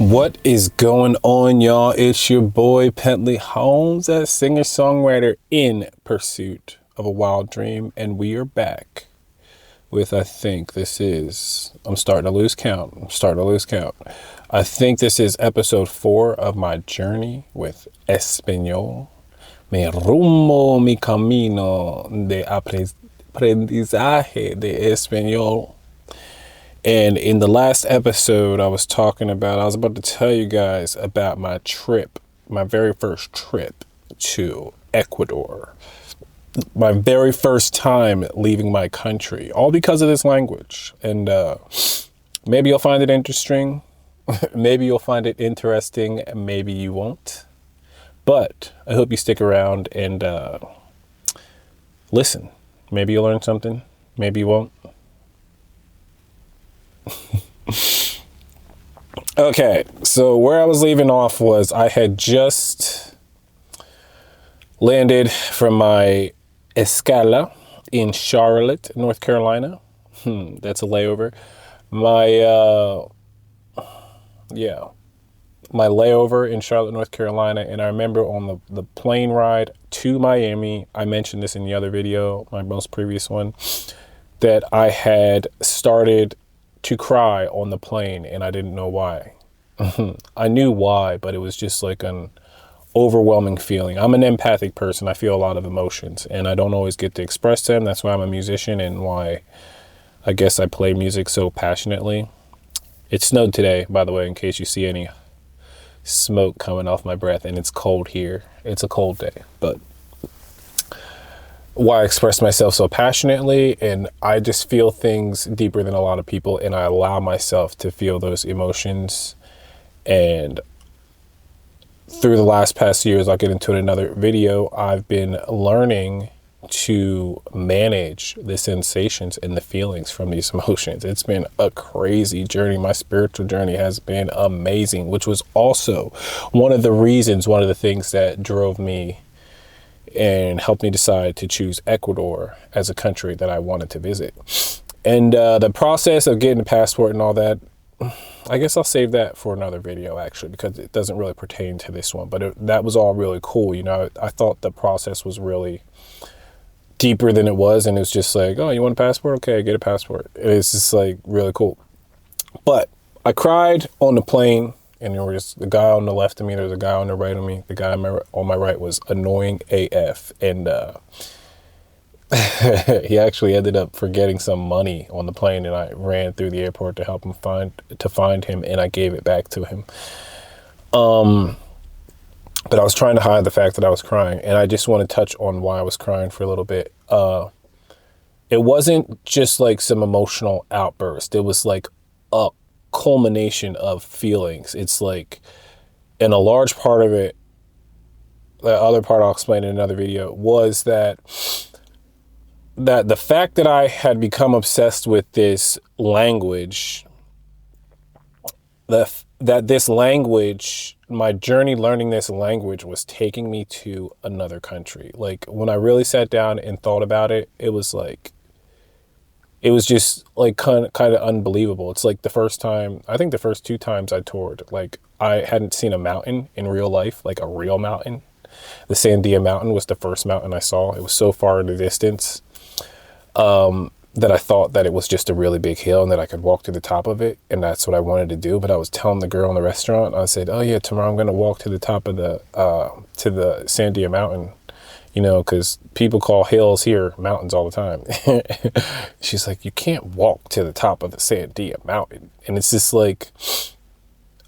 What is going on, y'all? It's your boy Pentley Holmes, a singer-songwriter in pursuit of a wild dream, and we are back with, I'm starting to lose count. I think this is episode 4 of my journey with Español. Mi rumbo, mi camino de aprendizaje de Español. And in the last episode, I was about to tell you guys about my very first trip to Ecuador. My very first time leaving my country, all because of this language. And maybe you'll find it interesting. Maybe you'll find it interesting. Maybe you won't. But I hope you stick around and listen. Maybe you'll learn something. Maybe you won't. Okay, so where I was leaving off was I had just landed from my escala in Charlotte, North Carolina. That's a layover. My layover in Charlotte, North Carolina. And I remember on the plane ride to Miami, I mentioned this in the other video, my most previous one, that I had started to cry on the plane, and I didn't know why. I knew why, but it was just like an overwhelming feeling. I'm an empathic person. I feel a lot of emotions, and I don't always get to express them. That's why I'm a musician and why I guess I play music so passionately. It snowed today, by the way, in case you see any smoke coming off my breath, and it's cold here. It's a cold day, but why I express myself so passionately, and I just feel things deeper than a lot of people, and I allow myself to feel those emotions. And through the past years, I'll get into it in another video, I've been learning to manage the sensations and the feelings from these emotions. It's been a crazy journey. My spiritual journey has been amazing, which was also one of the things that drove me and helped me decide to choose Ecuador as a country that I wanted to visit. And the process of getting a passport and all that, I guess I'll save that for another video, actually, because it doesn't really pertain to this one. But that was all really cool. You know, I thought the process was really deeper than it was. And it's just like, oh, you want a passport? Okay, get a passport. It's just like really cool. But I cried on the plane. And there was the guy on the left of me, there was a guy on the right of me. The guy on my right was annoying AF. And he actually ended up forgetting some money on the plane, and I ran through the airport to help him find him, and I gave it back to him. But I was trying to hide the fact that I was crying, and I just want to touch on why I was crying for a little bit. It wasn't just like some emotional outburst. It was like a culmination of feelings. It's like, and a large part of it, the other part I'll explain in another video, was that the fact that I had become obsessed with this language, that this language, my journey learning this language was taking me to another country. Like when I really sat down and thought about it, it was just like kind of unbelievable. It's like the first 2 times I toured, like I hadn't seen a mountain in real life, like a real mountain. The Sandia Mountain was the first mountain I saw. It was so far in the distance that I thought that it was just a really big hill and that I could walk to the top of it. And that's what I wanted to do. But I was telling the girl in the restaurant, I said, oh yeah, tomorrow I'm going to walk to the top of the Sandia Mountain. You know, because people call hills here mountains all the time. She's like, you can't walk to the top of the Sandia Mountain. And it's just like,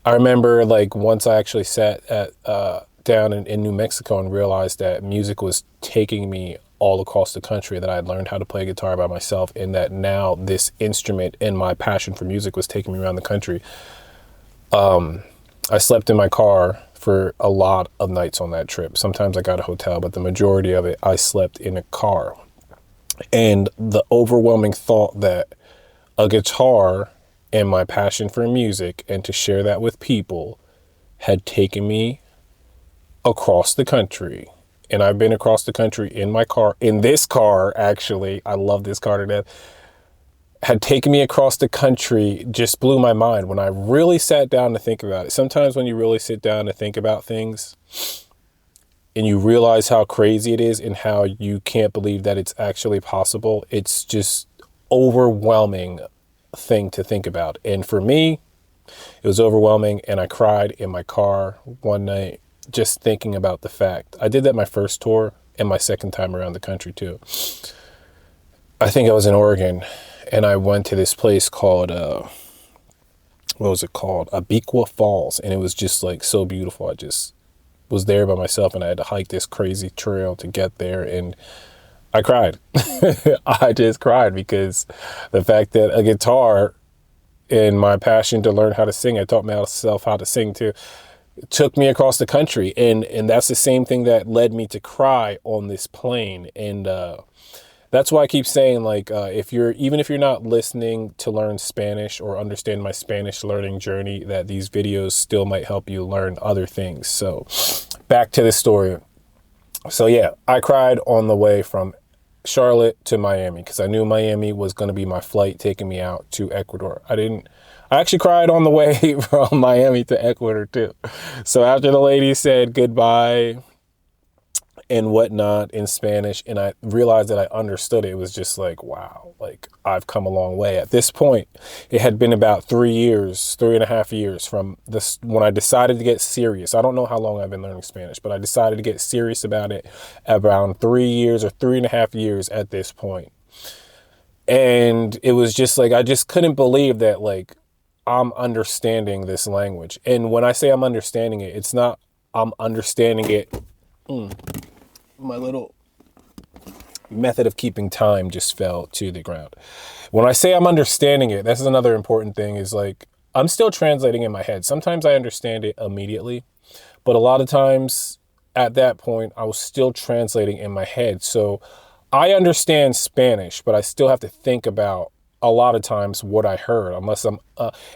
I remember like once I actually sat down in New Mexico and realized that music was taking me all across the country, that I had learned how to play guitar by myself, and that now this instrument and my passion for music was taking me around the country. I slept in my car for a lot of nights on that trip. Sometimes I got a hotel, but the majority of it, I slept in a car. And the overwhelming thought that a guitar and my passion for music and to share that with people had taken me across the country. And I've been across the country in my car, in this car, actually. I love this car to death. had taken me across the country just blew my mind when I really sat down to think about it. Sometimes when you really sit down to think about things and you realize how crazy it is and how you can't believe that it's actually possible, it's just overwhelming thing to think about. And for me, it was overwhelming, and I cried in my car one night just thinking about the fact. I did that my first tour and my second time around the country too. I think I was in Oregon, and I went to this place called, what was it called? Abiqua Falls. And it was just like so beautiful. I just was there by myself, and I had to hike this crazy trail to get there. And I cried. I just cried because the fact that a guitar and my passion to learn how to sing, I taught myself how to sing too, took me across the country. And that's the same thing that led me to cry on this plane. And, that's why I keep saying, like, even if you're not listening to learn Spanish or understand my Spanish learning journey, that these videos still might help you learn other things. So back to the story. So yeah, I cried on the way from Charlotte to Miami because I knew Miami was going to be my flight taking me out to Ecuador. I actually cried on the way from Miami to Ecuador too. So after the lady said goodbye and whatnot in Spanish, and I realized that I understood it, it was just like, wow, like I've come a long way. At this point, it had been about 3.5 years from this when I decided to get serious. I don't know how long I've been learning Spanish, but I decided to get serious about it around 3 years or 3.5 years at this point. And it was just like, I just couldn't believe that, like, I'm understanding this language. And when I say I'm understanding it, it's not I'm understanding it. My little method of keeping time just fell to the ground. When I say I'm understanding it, that's another important thing, is like, I'm still translating in my head. Sometimes I understand it immediately, but a lot of times at that point, I was still translating in my head. So I understand Spanish, but I still have to think about a lot of times what I heard, unless I'm,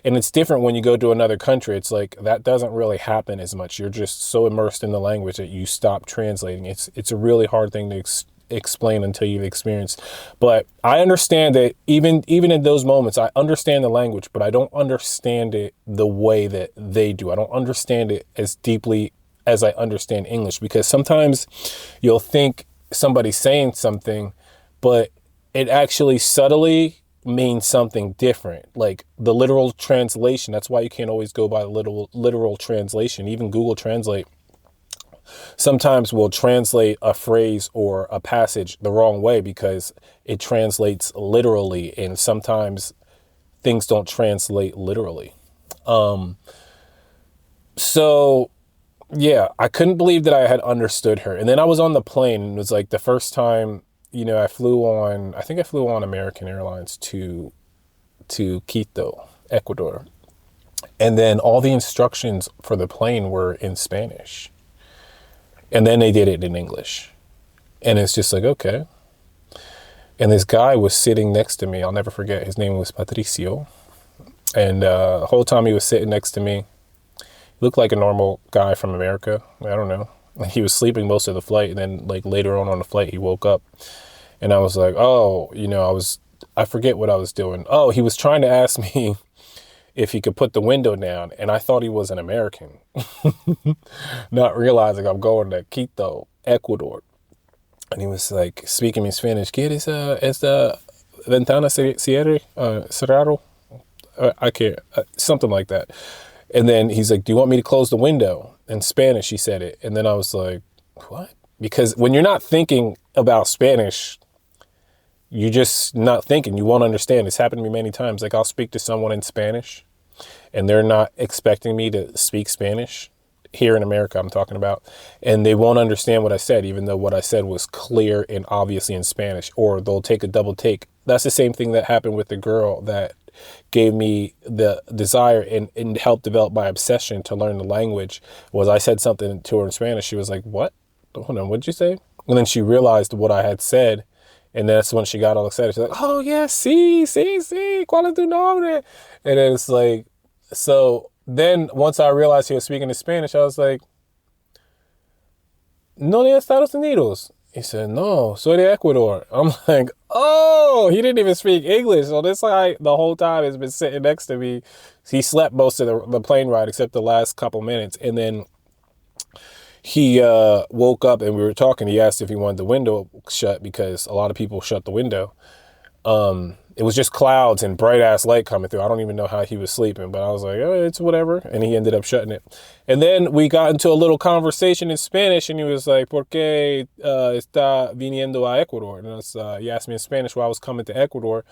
and it's different when you go to another country. It's like, that doesn't really happen as much. You're just so immersed in the language that you stop translating. It's a really hard thing to explain until you've experienced. But I understand that even in those moments, I understand the language, but I don't understand it the way that they do. I don't understand it as deeply as I understand English, because sometimes you'll think somebody's saying something, but it actually subtly means something different, like the literal translation. That's why you can't always go by literal translation. Even Google Translate sometimes will translate a phrase or a passage the wrong way because it translates literally, and sometimes things don't translate literally. So yeah, I couldn't believe that I had understood her. And then I was on the plane, and it was like the first time, I flew on American Airlines to Quito, Ecuador. And then all the instructions for the plane were in Spanish. And then they did it in English. And it's just like, okay. And this guy was sitting next to me. I'll never forget. His name was Patricio. And the whole time he was sitting next to me, he looked like a normal guy from America. I don't know. He was sleeping most of the flight. And then, like, later on the flight, he woke up. And I was like, oh, I forget what I was doing. Oh, he was trying to ask me if he could put the window down. And I thought he was an American, not realizing I'm going to Quito, Ecuador. And he was like speaking in Spanish. ¿Quieres esta ventana cerrado? I can't, something like that. And then he's like, do you want me to close the window? In Spanish, he said it. And then I was like, what? Because when you're not thinking about Spanish, you're just not thinking. You won't understand. It's happened to me many times. Like, I'll speak to someone in Spanish and they're not expecting me to speak Spanish. Here in America, I'm talking about. And they won't understand what I said, even though what I said was clear and obviously in Spanish. Or they'll take a double take. That's the same thing that happened with the girl that gave me the desire and helped develop my obsession to learn the language. Was I said something to her in Spanish. She was like, what? Hold on, what'd you say? And then she realized what I had said. And that's when she got all excited. She's like, oh, yeah, sí, ¿cuál es tu nombre? And then it's like, so then once I realized he was speaking in Spanish, I was like, no de Estados Unidos. He said, no, soy de Ecuador. I'm like, oh, he didn't even speak English. So this guy, the whole time, has been sitting next to me. He slept most of the plane ride except the last couple minutes. And then he woke up and we were talking. He asked if he wanted the window shut because a lot of people shut the window. It was just clouds and bright ass light coming through. I don't even know how he was sleeping, but I was like, oh, it's whatever. And he ended up shutting it. And then we got into a little conversation in Spanish, and he was like, ¿Por qué está viniendo a Ecuador? And he asked me in Spanish why I was coming to Ecuador.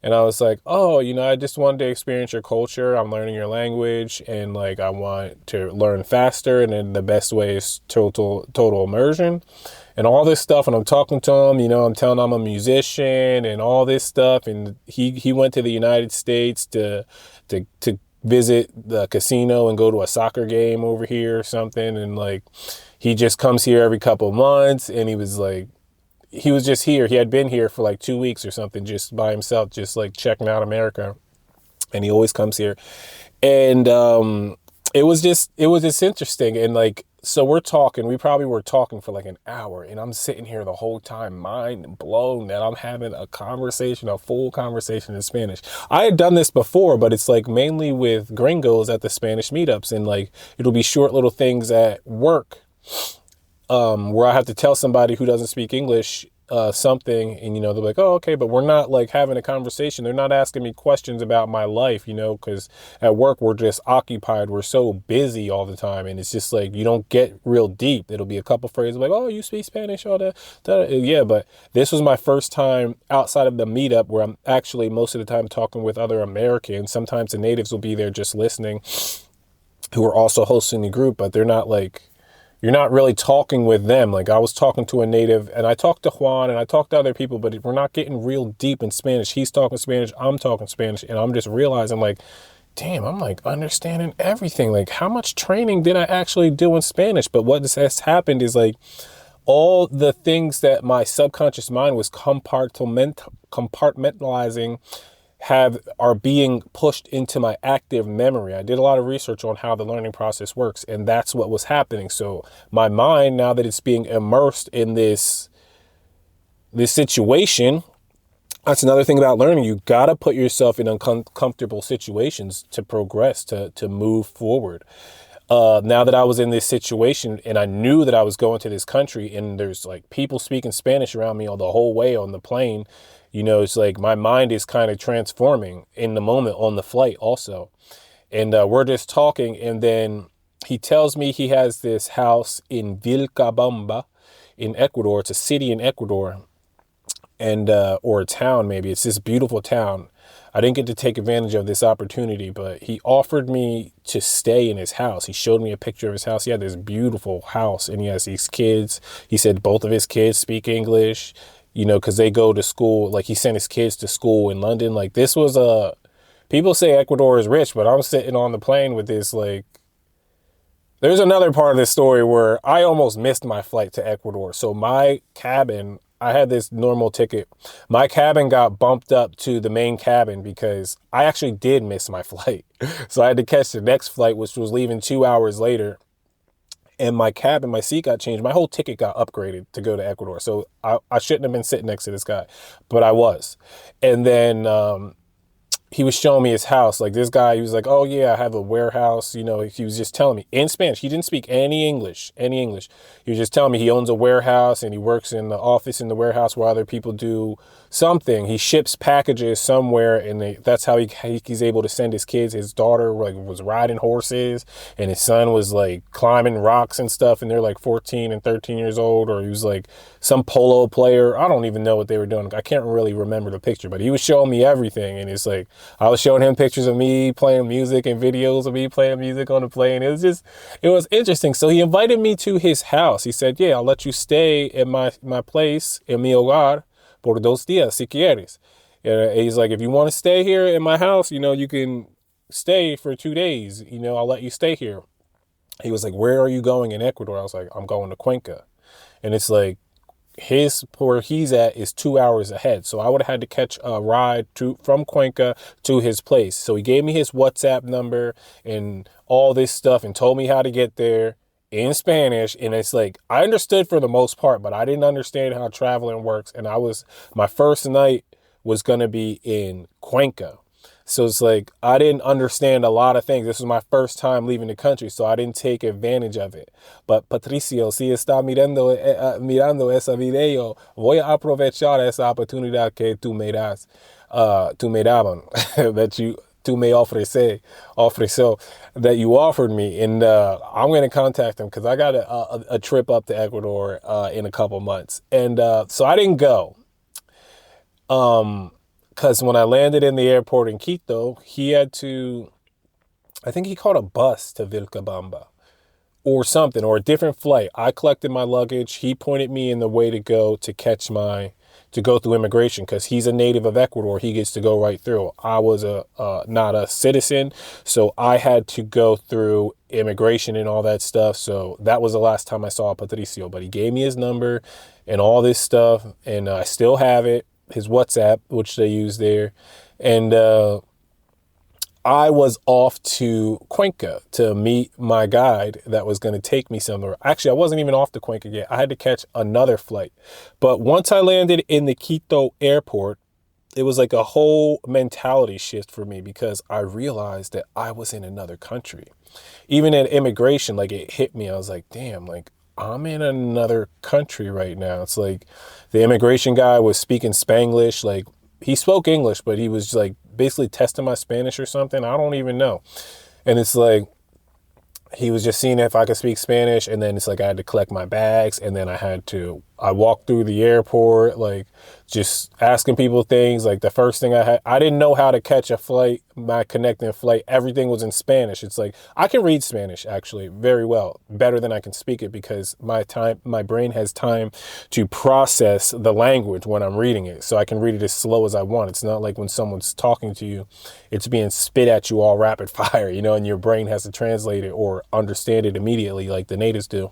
And I was like, oh, I just wanted to experience your culture. I'm learning your language, and like I want to learn faster. And then the best way is total immersion and all this stuff. And I'm talking to him, I'm telling him I'm a musician and all this stuff. And he went to the United States to visit the casino and go to a soccer game over here or something. And like, he just comes here every couple of months. And he was just here. He had been here for like 2 weeks or something, just by himself, just like checking out America. And he always comes here. And it was just interesting. And like, so we probably were talking for like an hour, and I'm sitting here the whole time, mind blown that I'm having a full conversation in Spanish. I had done this before, but it's like mainly with gringos at the Spanish meetups, and like, it'll be short little things at work, where I have to tell somebody who doesn't speak English something, and they're like, oh, okay, but we're not like having a conversation. They're not asking me questions about my life, because at work we're just occupied. We're so busy all the time, and it's just like you don't get real deep. It'll be a couple phrases like, oh, you speak Spanish, all that. Yeah, but this was my first time outside of the meetup where I'm actually most of the time talking with other Americans. Sometimes the natives will be there just listening, who are also hosting the group, but they're not like, you're not really talking with them. Like, I was talking to a native, and I talked to Juan, and I talked to other people, but we're not getting real deep in Spanish. He's talking Spanish, I'm talking Spanish, and I'm just realizing like, damn, I'm like understanding everything. Like, how much training did I actually do in Spanish? But what has happened is like, all the things that my subconscious mind was compartmentalizing are being pushed into my active memory. I did a lot of research on how the learning process works, and that's what was happening. So my mind, now that it's being immersed in this situation, that's another thing about learning. You got to put yourself in uncomfortable situations to progress, to move forward. Now that I was in this situation and I knew that I was going to this country, and there's like people speaking Spanish around me all the whole way on the plane, it's like my mind is kind of transforming in the moment on the flight also. And we're just talking, and then he tells me he has this house in Vilcabamba in Ecuador. It's a city in Ecuador, and or a town maybe. It's this beautiful town. I didn't get to take advantage of this opportunity, but he offered me to stay in his house. He showed me a picture of his house. He had this beautiful house, and he has these kids. He said both of his kids speak English, because they go to school. Like, he sent his kids to school in London. Like, this was people say Ecuador is rich, but I'm sitting on the plane with this, like, there's another part of this story where I almost missed my flight to Ecuador. So my cabin, I had this normal ticket. My cabin got bumped up to the main cabin because I actually did miss my flight. So I had to catch the next flight, which was leaving 2 hours later. And my cabin, my seat got changed. My whole ticket got upgraded to go to Ecuador. So I shouldn't have been sitting next to this guy, but I was. And then he was showing me his house. Like, this guy, he was like, oh yeah, I have a warehouse. He was just telling me in Spanish. He didn't speak any English. He was just telling me he owns a warehouse, and he works in the office in the warehouse where other people do something. He ships packages somewhere, and that's how he's able to send his kids. His daughter was riding horses, and his son was like climbing rocks and stuff, and they're like 14 and 13 years old, or he was like some polo player. I don't even know what they were doing. I can't really remember the picture, but he was showing me everything, and it's like, I was showing him pictures of me playing music and videos of me playing music on the plane. It was interesting. So he invited me to his house. He said, yeah, I'll let you stay at my place, en mi hogar, por 2 días, si quieres. And he's like, if you want to stay here in my house, you can stay for 2 days. I'll let you stay here. He was like, where are you going in Ecuador? I was like, I'm going to Cuenca. And it's like, where he's at is 2 hours ahead. So I would have had to catch a ride from Cuenca to his place. So he gave me his WhatsApp number and all this stuff and told me how to get there. in Spanish. And it's like, I understood for the most part, but I didn't understand how traveling works. And my first night was going to be in Cuenca. So it's like, I didn't understand a lot of things. This was my first time leaving the country, so I didn't take advantage of it. But Patricio, si está mirando ese video, voy a aprovechar esa oportunidad que tú me daban, tú me ofreció, that you offered me. And I'm going to contact them because I got a trip up to Ecuador in a couple months. And so I didn't go. Because when I landed in the airport in Quito, I think he called a bus to Vilcabamba or something, or a different flight. I collected my luggage. He pointed me in the way to go to go through immigration, because he's a native of Ecuador. He gets to go right through. I was not a citizen, so I had to go through immigration and all that stuff. So that was the last time I saw Patricio, but he gave me his number and all this stuff, and I still have it. His WhatsApp, which they use there. And I was off to Cuenca to meet my guide that was going to take me somewhere. Actually, I wasn't even off to Cuenca yet. I had to catch another flight. But once I landed in the Quito airport, it was like a whole mentality shift for me, because I realized that I was in another country. Even at immigration, like, it hit me. I was like, damn, like, I'm in another country right now. It's like the immigration guy was speaking Spanglish. Like, he spoke English, but he was like basically testing my Spanish or something. I don't even know. And it's like, he was just seeing if I could speak Spanish. And then it's like, I had to collect my bags. And then I walked through the airport, like, just asking people things. Like, the first thing I didn't know how to catch a flight, my connecting flight. Everything was in Spanish. It's like, I can read Spanish actually very well, better than I can speak it, because my brain has time to process the language when I'm reading it. So I can read it as slow as I want. It's not like when someone's talking to you, it's being spit at you all rapid fire, and your brain has to translate it or understand it immediately like the natives do.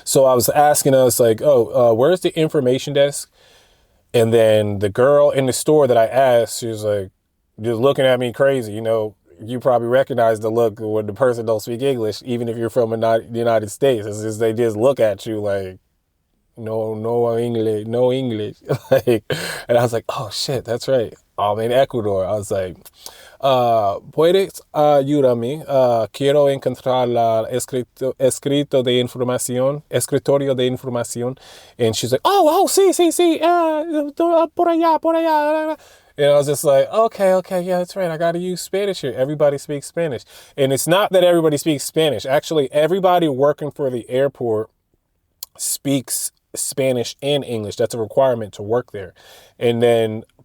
So I was asking us, like, where's the information desk? And then the girl in the store that I asked, she was like, just looking at me crazy. You probably recognize the look when the person don't speak English, even if you're from the United States. It's just, they just look at you like, no English, no English. Like, and I was like, oh shit, that's right, I'm in Ecuador. I was like, ¿puedes ayudarme? Quiero encontrar la escritorio de información. And she's like, sí, por allá. And I was just like, okay, yeah, that's right. I got to use Spanish here. Everybody speaks Spanish. And it's not that everybody speaks Spanish. Actually, everybody working for the airport speaks Spanish and English. That's a requirement to work there.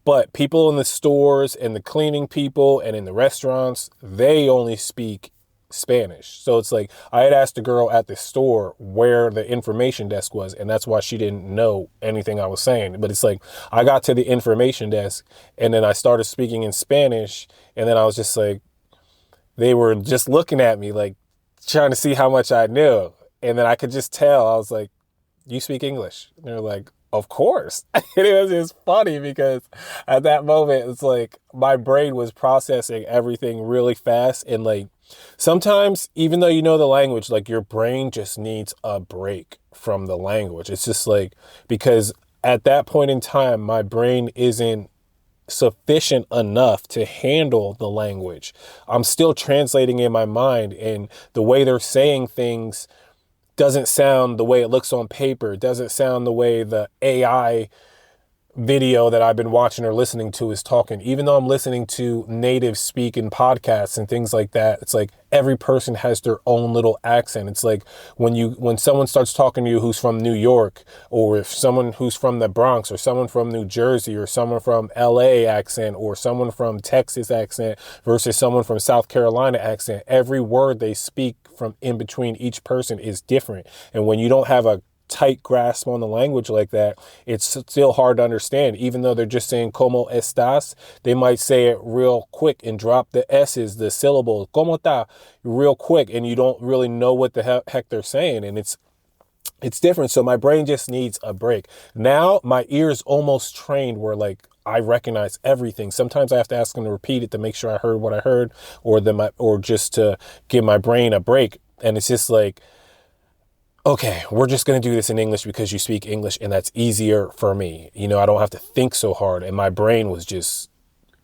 But people in the stores and the cleaning people and in the restaurants, they only speak Spanish. So it's like, I had asked the girl at the store where the information desk was, and that's why she didn't know anything I was saying. But it's like, I got to the information desk and then I started speaking in Spanish, and then I was just like, they were just looking at me like, trying to see how much I knew. And then I could just tell, I was like, you speak English? And they're like, of course. And it was just funny, because at that moment, it's like, my brain was processing everything really fast. And like, sometimes, even though you know the language, like, your brain just needs a break from the language. It's just like, because at that point in time, my brain isn't sufficient enough to handle the language. I'm still translating in my mind, and the way they're saying things doesn't sound the way it looks on paper. It doesn't sound the way the AI video that I've been watching or listening to is talking. Even though I'm listening to native speaking podcasts and things like that, it's like every person has their own little accent. It's like when someone starts talking to you who's from New York, or if someone who's from the Bronx, or someone from New Jersey, or someone from LA accent, or someone from Texas accent versus someone from South Carolina accent, every word they speak from in between each person is different. And when you don't have a tight grasp on the language like that, it's still hard to understand. Even though they're just saying "Cómo estás," they might say it real quick and drop the S's, the syllables, "Cómo está," real quick, and you don't really know what the heck they're saying. And it's different. So my brain just needs a break. Now my ears almost trained where, like, I recognize everything. Sometimes I have to ask them to repeat it to make sure I heard what I heard, or just to give my brain a break. And it's just like, okay, we're just going to do this in English because you speak English and that's easier for me. You know, I don't have to think so hard. And my brain was just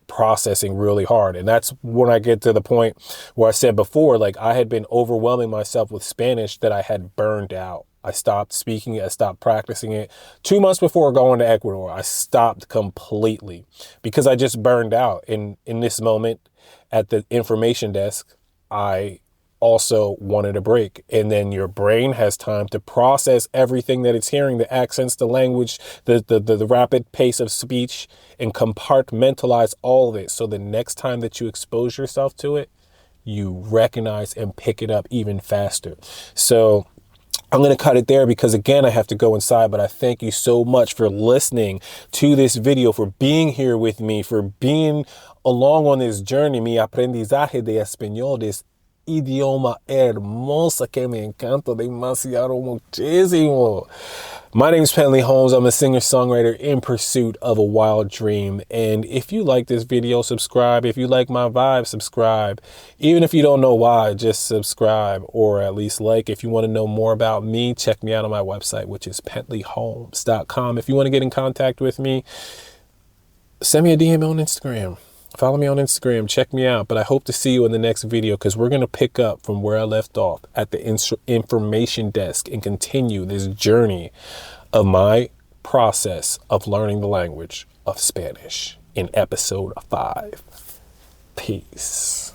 processing really hard. And that's when I get to the point where I said before, like I had been overwhelming myself with Spanish that I had burned out. I stopped speaking it. I stopped practicing it 2 months before going to Ecuador. I stopped completely because I just burned out. In this moment at the information desk, I also wanted a break. And then your brain has time to process everything that it's hearing, the accents, the language, the rapid pace of speech, and compartmentalize all of it. So the next time that you expose yourself to it, you recognize and pick it up even faster. So I'm going to cut it there because, again, I have to go inside. But I thank you so much for listening to this video, for being here with me, for being along on this journey, mi aprendizaje de español, this idioma hermosa que me encanta demasiado muchísimo. My name is Penley Holmes. I'm a singer-songwriter in pursuit of a wild dream. And if you like this video, subscribe. If you like my vibe, subscribe. Even if you don't know why, just subscribe or at least like. If you want to know more about me, check me out on my website, which is pentleyholmes.com. If you want to get in contact with me, send me a DM on Instagram. Follow me on Instagram. Check me out. But I hope to see you in the next video because we're going to pick up from where I left off at the information desk and continue this journey of my process of learning the language of Spanish in episode 5. Peace.